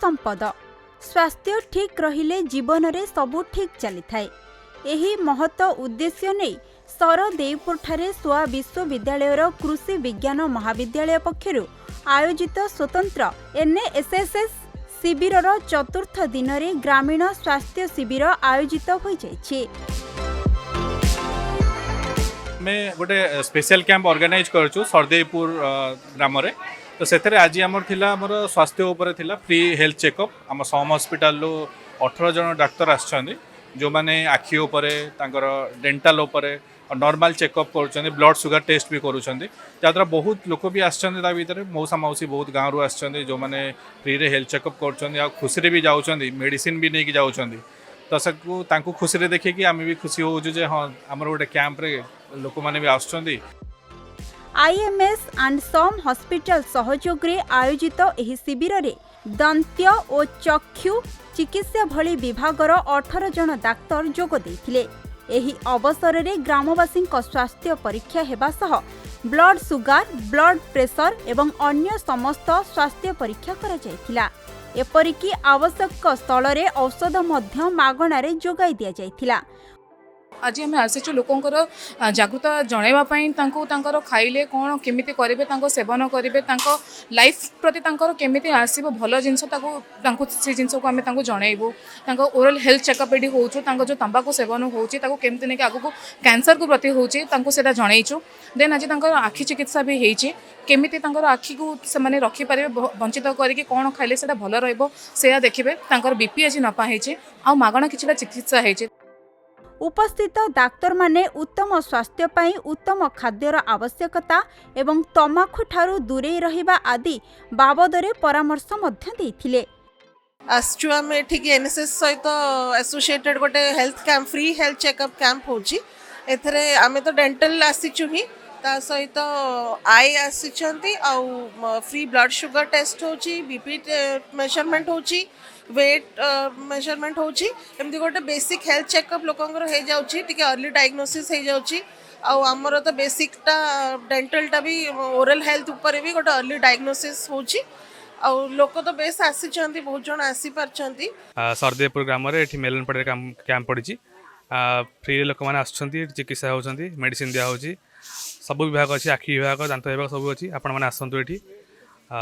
संपद। स्वास्थ्य ठीक रहिले जीवन रे सबु ठीक चली थाए। एही महत्व उद्देश्य नहीं सरदेवपुर ठारे सोआ विश्वविद्यालयर कृषि विज्ञान महाविद्यालय पक्षरु आयोजित स्वतंत्र एनएएसएस शिविर चतुर्थ दिन में ग्रामीण स्वास्थ्य शिविर आयोजित हो जाइछे। मैं गोटे स्पेशल कैंप ऑर्गेनाइज करछु सरदेवपुर ग्राम रे। तो सेथरे आज आमर थिला हमर स्वास्थ्य ऊपर थिला फ्री हेल्थ चेकअप। आम सम हॉस्पिटल 18 जन डाक्टर आछछन्ती जो माने आखि ऊपर तांकर डेंटल ऊपर नॉर्मल चेकअप कर ब्लड सुगर टेस्ट भी करूछन्ती। जहाँ बहुत लोक भी आछछन्ती ता भीतर मौसा मौसी बहुत गाँव रु आछछन्ती जो माने फ्री रे हेल्थ चेकअप करछन्ती आ खुशी रे भी जाउछन्ती मेडिसिन भी नेकी जाउछन्ती। तो सबको तांको खुशी रे देखिए आम भी खुशी हो जे हाँ आमर गोटे कैंप रे लोक माने भी आछछन्ती। आईएमएस एंड सम हॉस्पिटल सहयोग रे आयोजित एही शिविर रे दंत्य और चक्षु चिकित्सा भली विभागर 18 जन डाक्तर जोग देथिले। एही अवसर रे ग्रामवासी स्वास्थ्य परीक्षा हेबा सह ब्लड सुगर ब्लड प्रेशर एवं अन्य समस्त स्वास्थ्य परीक्षा करा जायथिला। एपरिकी आवश्यक स्थल रे औषध मध्य मागणा रे जोगाई दिया जायथिला। आज आम आसीचु लोकंर जागृता जनवाई खाइले कौन केमी करेंगे सेवन करेंगे लाइफ प्रति केमी आसो भल जिन से जिन को आम जनइबू ओरल हेल्थ चेकअप ये हो जो तंबाकू सेवन होमती नहीं आगू कैंसर को प्रति होची जनईचु। देन आज आखि चिकित्सा भी होती केमी आखि को से रखिपारे वंचित करके कौन खाइले से भल रहा देखिए बीपी आज नपाही आ मागणा किसी चिकित्सा होती। उपस्थित डाक्तर माने उत्तम स्वास्थ्य पाई उत्तम खाद्यर आवश्यकता एवं तमाखु ठारू दूरे रहिबा आदि बाबदरे परामर्श मध्य देथिले। आसचु आम एठिक एनएसएस सहित एसोसिएटेड गोटे health camp free health checkup camp होची। एथरे आमे तो डेंटल आसीचु ही ता सहित आई आसीचंती आउ फ्री ब्लड शुगर टेस्ट होची बीपी मेजरमेंट होची वेट मेजरमेंट होची एमती गोटे बेसिक हेल्थ चेकअप लोकंकर हो जाउची टिके अर्ली डायग्नोसिस हो जाउची। आउ हमर तो बेसिकटा डेंटलटा भी ओरल हेल्थ ऊपर भी गोटे अर्ली डायग्नोसिस होची। आउ लोक तो बेस आसीचंती बहुत जन आसी परचंती। सरदेवपुर ग्राम रे एठी मेलन पड़े कैंप पड़ीची फ्री लोक माने आछंती चिकित्सा होचंती मेडिसिन दिया होची सब विभाग अच्छी आखि विभाग दांत विभाग सब अच्छी आपण मैंने आसतु ये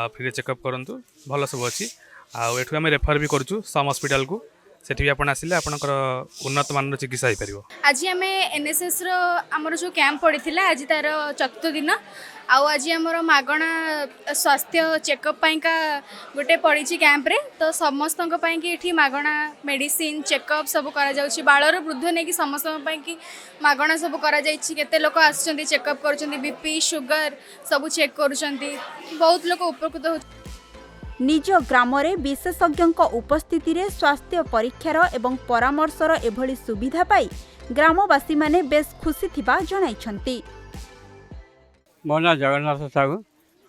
फ्री चेकअप करूँ भल सब अच्छी आठू आम रेफर भी करूँ सम हॉस्पिटल को सेठी भी आपण आसिले आपनकर उन्नत मान चिकित्सा हो पारिबो। आज आम एनएसएस रो हमर जो कैंप पड़ीथिला आज तार चतुर्थ दिन आज आमर मागणा स्वास्थ्य चेकअप का गोटे पड़ी कैंप रे तो समस्त कि मागणा मेडिसिन चेकअप सब करा जाउछि बालर वृद्ध नहीं कि समस्त कि मागणा सब करा जाइछि। केते लोक आछन्ती चेकअप करूछन्ती बीपी शुगर सब चेक करूछन्ती बहुत लोक उपकृत हो। निज ग्राम रे विशेषज्ञ उपस्थिति रे स्वास्थ्य परीक्षार एवं परामर्शर एभली सुविधा पाई ग्रामवासी माने बेस खुशी थिबा जणाइछन्ती। मो ना जगन्नाथ साहू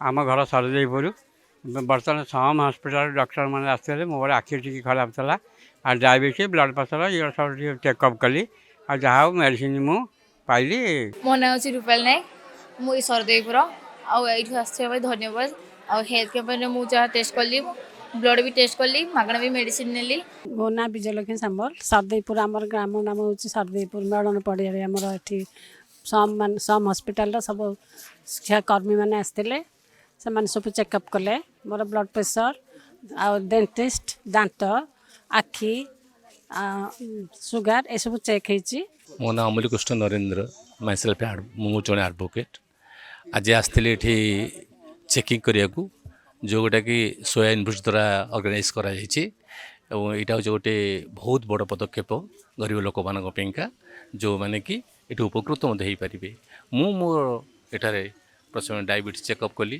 आम घर सरदेवपुर बर्तमान सम हॉस्पिटल डॉक्टर मैंने आसते मोर आखि टी खराब था आ डायबिटीज ब्लड प्रेसर ये सब चेकअप कली आ जहाँ मेडिसिन मु पाइली। मो ना हूँ रूपाल नायक मु सरदेवपुर आसो धन्यवाद आ हेल्थ कैंप में जहाँ टेस्ट कली ब्लड भी टेस्ट कली मागणा भी मेडिसिन नेली। मो ना विजयलक्ष्मी साम्बल सरदेवपुर आमर ग्राम नाम हूँ सरदेवपुर मेड़न पड़िया आमर ये सम हॉस्पिटल सब शिक्षाकर्मी मैंने आसते से सब चेकअप कले मोर ब्लड प्रेशर आ डेंटिस्ट दांत आखि सुगर ये सब चेक होती। मो ना अमूल्य कृष्ण नरेंद्र माइसेल्फ मु जड़े एडवोकेट आज आसती चेकिंग करने को जो गोटा कि सोया यूनिवर्सिटी द्वारा ऑर्गेनाइज करा यहाँ गोटे बहुत बड़ पदक्षेप गरीब लोक मानका जो माने कि ये उपकृत हो पारे। मु मोर एठारे प्रथम डायबिटीज चेकअप कली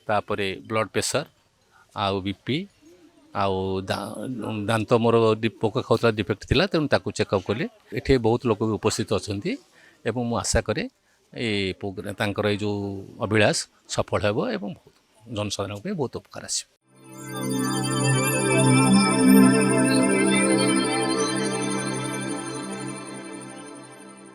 तापरे ब्लड प्रेशर आउ बीपी आउ दांत मोर पोक खाऊला डिफेक्ट थिला तेणु ताकू चेकअप कले। एठे बहुत लोक भी उपस्थित अछंती एवं मु आशा करे तांकर जो अभिलाष सफल हेबो एवं जनसाधारण बहुत उपकार आसिबो।